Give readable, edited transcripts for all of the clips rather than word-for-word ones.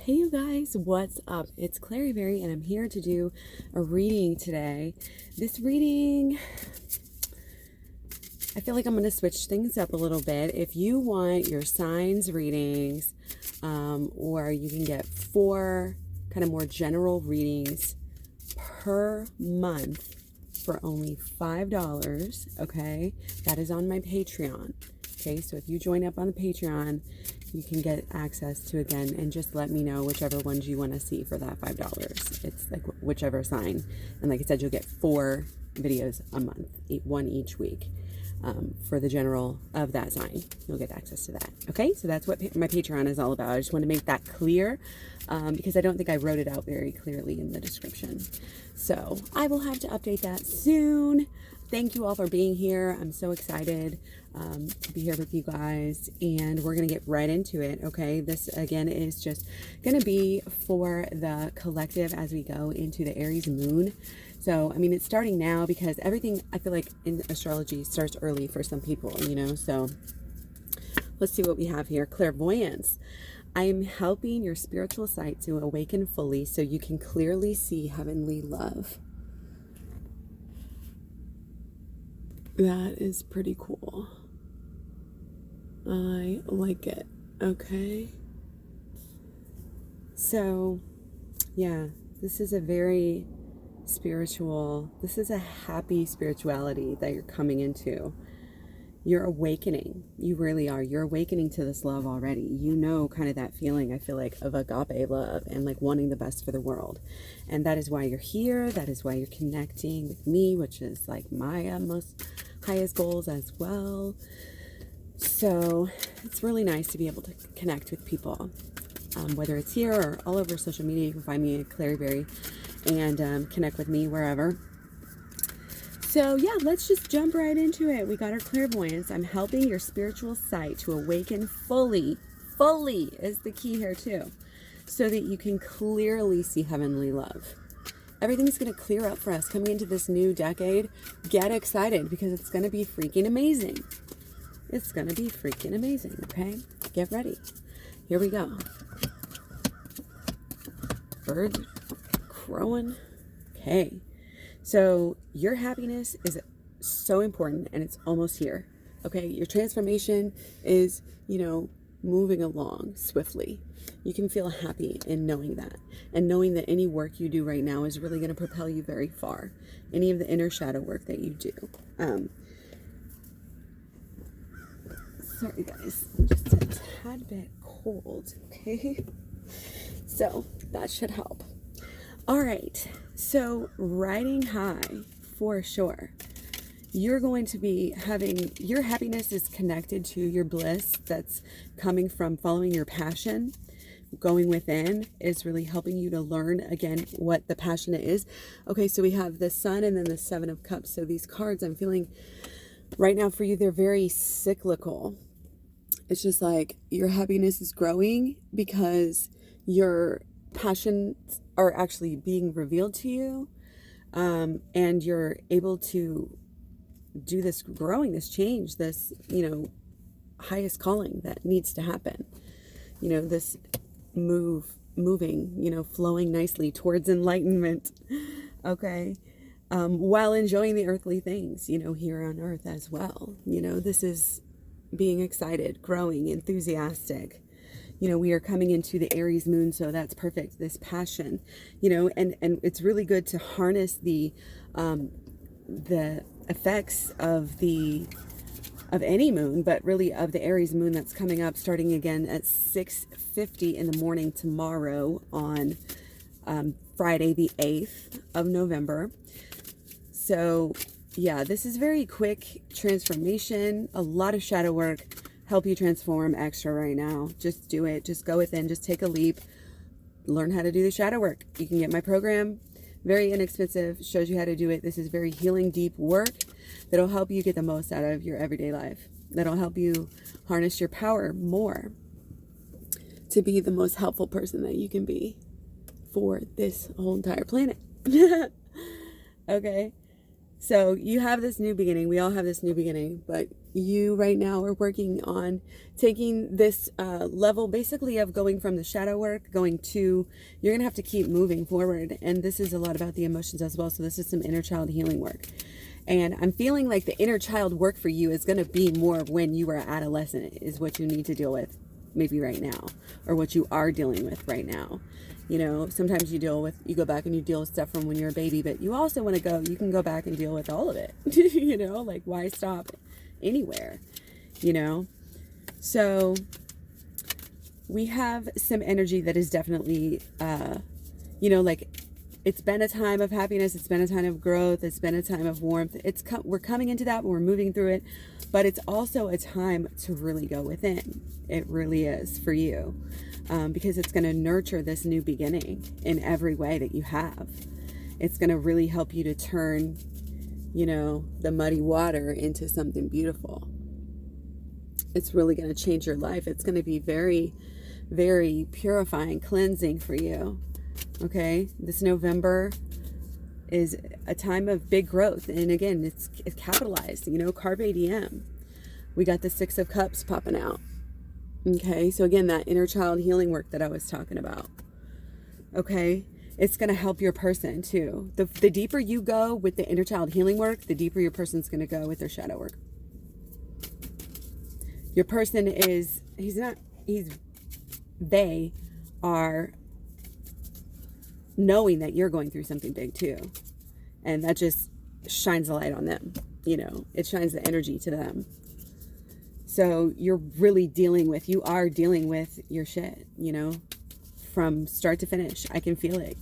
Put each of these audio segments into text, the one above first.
Hey you guys, what's up? It's Clairee and I'm here to do a reading today. This reading, I feel like I'm going to switch things up a little bit. If you want your signs readings, or you can get 4 kind of more general readings per month for only $5, okay? That is on my Patreon, okay? So if you join up on the Patreon, you can get access to, again, and just let me know whichever ones you want to see for that $5. It's like whichever sign. And like I said, you'll get 4 videos a month, 1 each week. For the general of that sign, you'll get access to that. Okay, so that's what my Patreon is all about. I just want to make that clear because I don't think I wrote it out very clearly in the description. So I will have to update that soon. Thank you all for being here. I'm so excited to be here with you guys, and we're going to get right into it. Okay, this again is just going to be for the collective as we go into the Aries moon. So, I mean, it's starting now because everything, I feel like in astrology, starts early for some people, you know. So let's see what we have here. Clairvoyance. I am helping your spiritual sight to awaken fully so you can clearly see heavenly love. That is pretty cool. I like it. Okay. So, yeah, this is a very spiritual, this is a happy spirituality that you're coming into. You're awakening. You really are. You're awakening to this love already. You know, kind of that feeling, I feel like, of agape love and like wanting the best for the world. And that is why you're here. That is why you're connecting with me, which is like my most highest goals as well. So it's really nice to be able to connect with people, whether it's here or all over social media. You can find me at Clairee and connect with me wherever. So yeah, let's just jump right into it. We got our clairvoyance. I'm helping your spiritual sight to awaken fully. Fully is the key here too, so that you can clearly see heavenly love. Everything's going to clear up for us coming into this new decade. Get excited because it's going to be freaking amazing. It's going to be freaking amazing, okay? Get ready. Here we go. Birds crowing. Okay. So your happiness is so important and it's almost here. Okay. Your transformation is, you know, moving along swiftly. You can feel happy in knowing that, and knowing that any work you do right now is really going to propel you very far. Any of the inner shadow work that you do. Sorry guys, I'm just a tad bit cold. Okay. So that should help. All right, so riding high for sure. You're going to be having, your happiness is connected to your bliss that's coming from following your passion. Going within is really helping you to learn, again, what the passion is. Okay, so we have the Sun and then the 7 of Cups. So these cards, I'm feeling right now for you, they're very cyclical. It's just like your happiness is growing because your passions are actually being revealed to you, and you're able to do this growing, this change, this, you know, highest calling that needs to happen, you know, this moving, you know, flowing nicely towards enlightenment. Okay. While enjoying the earthly things, you know, here on earth as well. You know, this is being excited, growing, enthusiastic. You know, we are coming into the Aries moon, so that's perfect. This passion, you know, and it's really good to harness the effects of any moon, but really of the Aries moon that's coming up, starting again at 6:50 in the morning tomorrow on Friday, the 8th of November. So yeah, this is very quick transformation. A lot of shadow work. Help you transform extra right now. Just do it. Just go within. Just take a leap. Learn how to do the shadow work. You can get my program. Very inexpensive. Shows you how to do it. This is very healing, deep work that'll help you get the most out of your everyday life. That'll help you harness your power more to be the most helpful person that you can be for this whole entire planet. Okay. So you have this new beginning. We all have this new beginning, but you right now are working on taking this level basically of going from the shadow work going to, you're gonna have to keep moving forward, and this is a lot about the emotions as well. So this is some inner child healing work, and I'm feeling like the inner child work for you is going to be more of when you were adolescent is what you need to deal with maybe right now, or what you are dealing with right now. You know, sometimes you go back and you deal with stuff from when you're a baby, but you also want to you can go back and deal with all of it. You know, like, why stop anywhere, you know? So we have some energy that is definitely, you know, like, it's been a time of happiness. It's been a time of growth. It's been a time of warmth. We're coming into that, we're moving through it, but it's also a time to really go within. It really is for you, because it's going to nurture this new beginning in every way that you have. It's going to really help you to turn, you know, the muddy water into something beautiful. It's really going to change your life. It's going to be very, very purifying, cleansing for you. Okay, this November is a time of big growth, and again, it's capitalized, you know, carpe diem. We got the 6 of Cups popping out. Okay, so again, that inner child healing work that I was talking about. Okay, it's going to help your person too. The deeper you go with the inner child healing work, the deeper your person's going to go with their shadow work. Your person is, they are knowing that you're going through something big too. And that just shines a light on them. You know, it shines the energy to them. So you're really you are dealing with your shit, you know, from start to finish. I can feel it.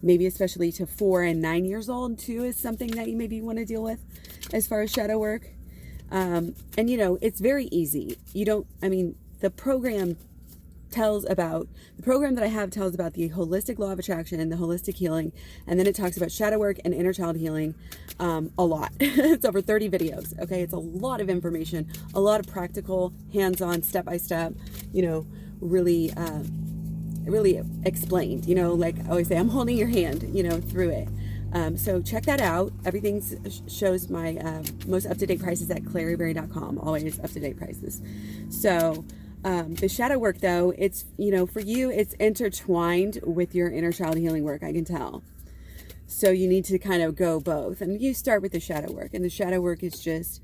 Maybe especially to 4 and 9 years old too is something that you maybe want to deal with as far as shadow work. And you know, it's very easy. The program that I have tells about the holistic law of attraction and the holistic healing, and then it talks about shadow work and inner child healing a lot. It's over 30 videos. Okay, it's a lot of information, a lot of practical, hands-on, step-by-step, you know, really explained, you know, like I always say, I'm holding your hand, you know, through it. So check that out. Everything shows my most up-to-date prices at klairee.com, always up-to-date prices. So the shadow work though, it's, you know, for you, it's intertwined with your inner child healing work, I can tell. So you need to kind of go both, and you start with the shadow work, and the shadow work is just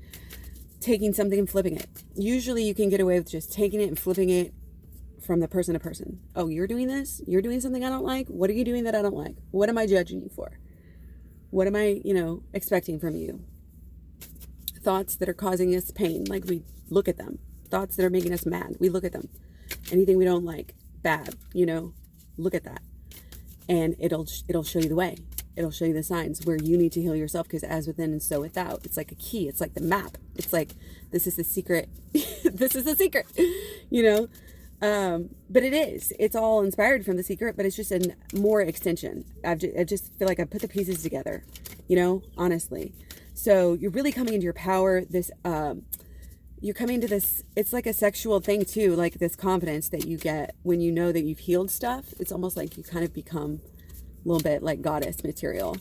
taking something and flipping it. Usually you can get away with just taking it and flipping it from the person to person. Oh, you're doing this? You're doing something I don't like? What are you doing that I don't like? What am I judging you for? What am I, you know, expecting from you? Thoughts that are causing us pain, like, we look at them. Thoughts that are making us mad, we look at them. Anything we don't like, bad, you know, look at that. And it'll show you the way. It'll show you the signs where you need to heal yourself, because as within and so without. It's like a key. It's like the map. It's like, this is the secret. This is the secret, you know. But it's all inspired from the secret, but it's just a more extension. I just feel like I put the pieces together, you know, honestly. So you're really coming into your power. You're coming to this, it's like a sexual thing too, like this confidence that you get when you know that you've healed stuff. It's almost like you kind of become a little bit like goddess material.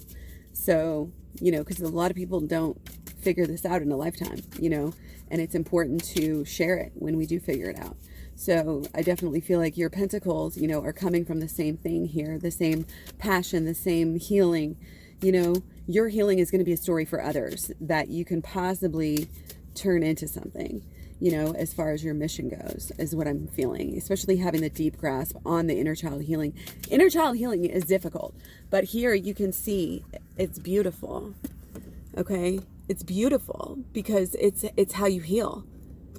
So, you know, because a lot of people don't figure this out in a lifetime, you know, and it's important to share it when we do figure it out. So I definitely feel like your pentacles, you know, are coming from the same thing here, the same passion, the same healing. You know, your healing is going to be a story for others that you can possibly turn into something, you know, as far as your mission goes, is what I'm feeling, especially having the deep grasp on the inner child healing. Inner child healing is difficult, but here you can see it's beautiful. Okay, it's beautiful because it's how you heal.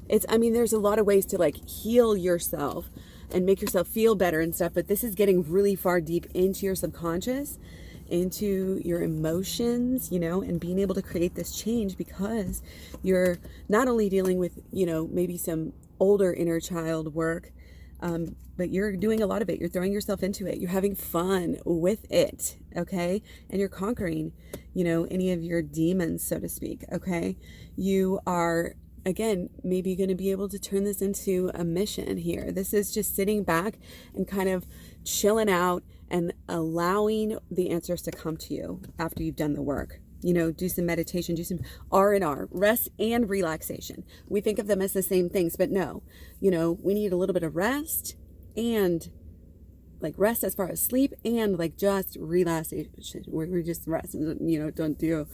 There's a lot of ways to like heal yourself and make yourself feel better and stuff, but this is getting really far deep into your subconscious, into your emotions, you know, and being able to create this change because you're not only dealing with, you know, maybe some older inner child work, but you're doing a lot of it. You're throwing yourself into it. You're having fun with it, okay? And you're conquering, you know, any of your demons, so to speak, okay? You are, again, maybe going to be able to turn this into a mission here. This is just sitting back and kind of chilling out and allowing the answers to come to you after you've done the work. you know, do some meditation, do some R&R, rest and relaxation. We think of them as the same things, but no, you know, we need a little bit of rest, and like rest as far as sleep, and like just relaxation where we just rest and, you know, don't do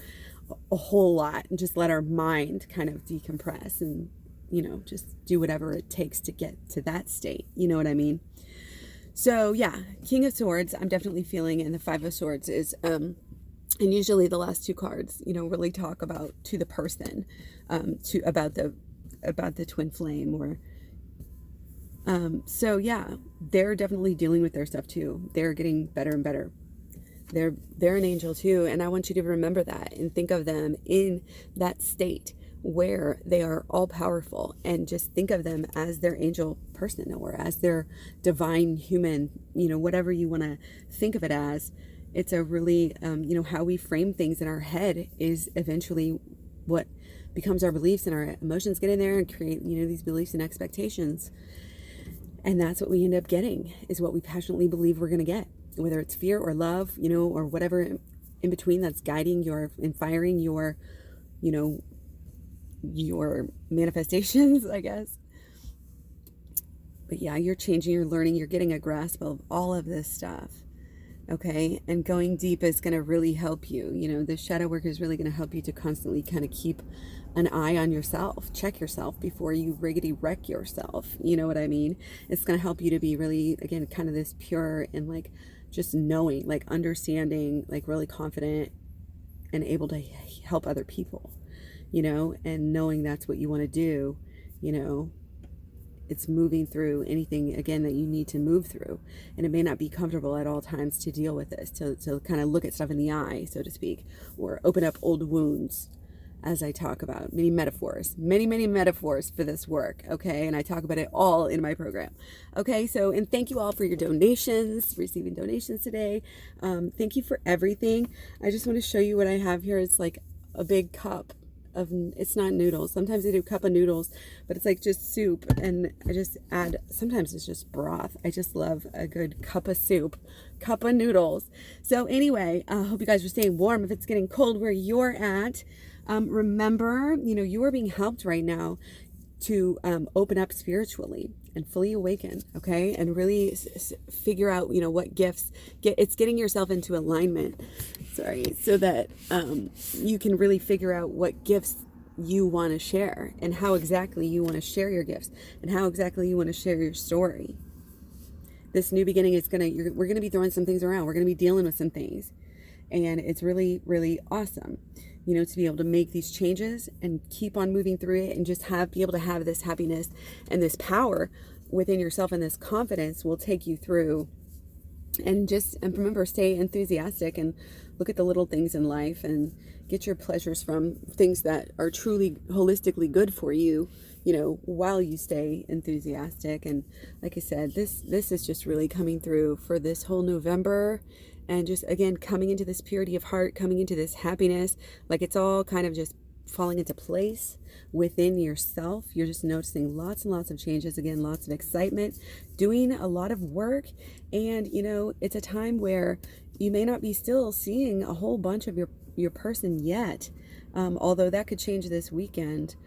a whole lot and just let our mind kind of decompress and, you know, just do whatever it takes to get to that state. You know what I mean? So yeah, King of Swords, I'm definitely feeling, and the Five of Swords is, and usually the last two cards, you know, really talk about to the person, about the twin flame, or, so yeah, they're definitely dealing with their stuff too. They're getting better and better. They're an angel too. And I want you to remember that and think of them in that state where they are all powerful, and just think of them as their angel person, or as their divine human, you know, whatever you want to think of it as. It's a really, you know, how we frame things in our head is eventually what becomes our beliefs, and our emotions get in there and create, you know, these beliefs and expectations. And that's what we end up getting, is what we passionately believe we're going to get, whether it's fear or love, you know, or whatever in between that's guiding your and firing your, you know, your manifestations, I guess. But yeah, you're changing, you're learning, you're getting a grasp of all of this stuff. Okay, and going deep is going to really help you. You know, the shadow work is really going to help you to constantly kind of keep an eye on yourself, check yourself before you riggedy wreck yourself. You know what I mean? It's going to help you to be really, again, kind of this pure and like just knowing, like understanding, like really confident and able to help other people, you know, and knowing that's what you want to do, you know. It's moving through anything, again, that you need to move through. And it may not be comfortable at all times to deal with this, to kind of look at stuff in the eye, so to speak, or open up old wounds, as I talk about. Many metaphors for this work, okay? And I talk about it all in my program. Okay, so, and thank you all for your donations, receiving donations today. Thank you for everything. I just want to show you what I have here. It's like a big cup of, it's not noodles. Sometimes I do a cup of noodles, but it's like just soup, and I just add, sometimes it's just broth. I just love a good cup of soup, cup of noodles. So anyway, I hope you guys are staying warm if it's getting cold where you're at. Remember, you know, you are being helped right now to open up spiritually and fully awaken, okay? And really figure out, you know, what gifts, it's getting yourself into alignment, so that you can really figure out what gifts you want to share, and how exactly you want to share your gifts, and how exactly you want to share your story. This new beginning is we're gonna be throwing some things around. We're gonna be dealing with some things, and it's really, really awesome, you know, to be able to make these changes and keep on moving through it, and just be able to have this happiness and this power within yourself, and this confidence will take you through. And remember, stay enthusiastic and look at the little things in life, and get your pleasures from things that are truly holistically good for you, you know, while you stay enthusiastic. And like I said, this is just really coming through for this whole November. And just, again, coming into this purity of heart, coming into this happiness, like it's all kind of just falling into place within yourself. You're just noticing lots and lots of changes, again, lots of excitement, doing a lot of work. And, you know, it's a time where you may not be still seeing a whole bunch of your person yet, although that could change this weekend.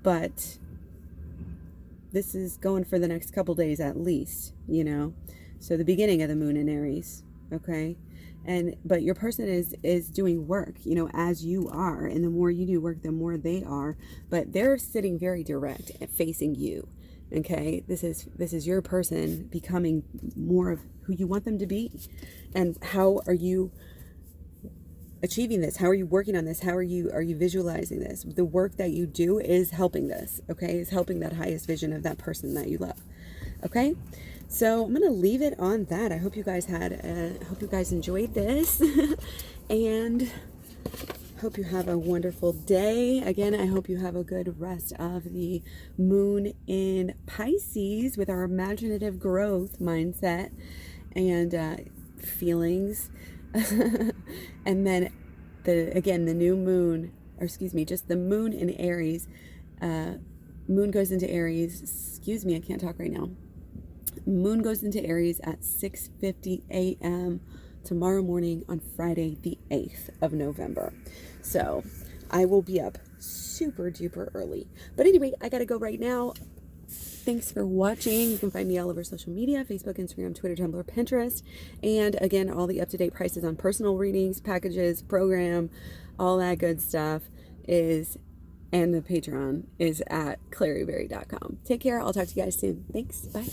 But this is going for the next couple days at least, you know. So the beginning of the moon in Aries, okay? But your person is doing work, you know, as you are. And the more you do work, the more they are. But they're sitting very direct, facing you, okay? This is your person becoming more of who you want them to be. And how are you achieving this? How are you working on this? How are you visualizing this? The work that you do is helping this, okay? Is helping that highest vision of that person that you love, okay? So I'm going to leave it on that. I hope you guys hope you guys enjoyed this and hope you have a wonderful day. Again, I hope you have a good rest of the moon in Pisces with our imaginative growth mindset and feelings. And then the new moon, or excuse me, just the moon in Aries, moon goes into Aries, excuse me, I can't talk right now. Moon goes into Aries at 6:50 a.m. tomorrow morning on Friday, the 8th of November. So I will be up super duper early. But anyway, I gotta go right now. Thanks for watching. You can find me all over social media, Facebook, Instagram, Twitter, Tumblr, Pinterest. And again, all the up-to-date prices on personal readings, packages, program, all that good stuff is, and the Patreon is at klaireeberry.com. Take care. I'll talk to you guys soon. Thanks. Bye.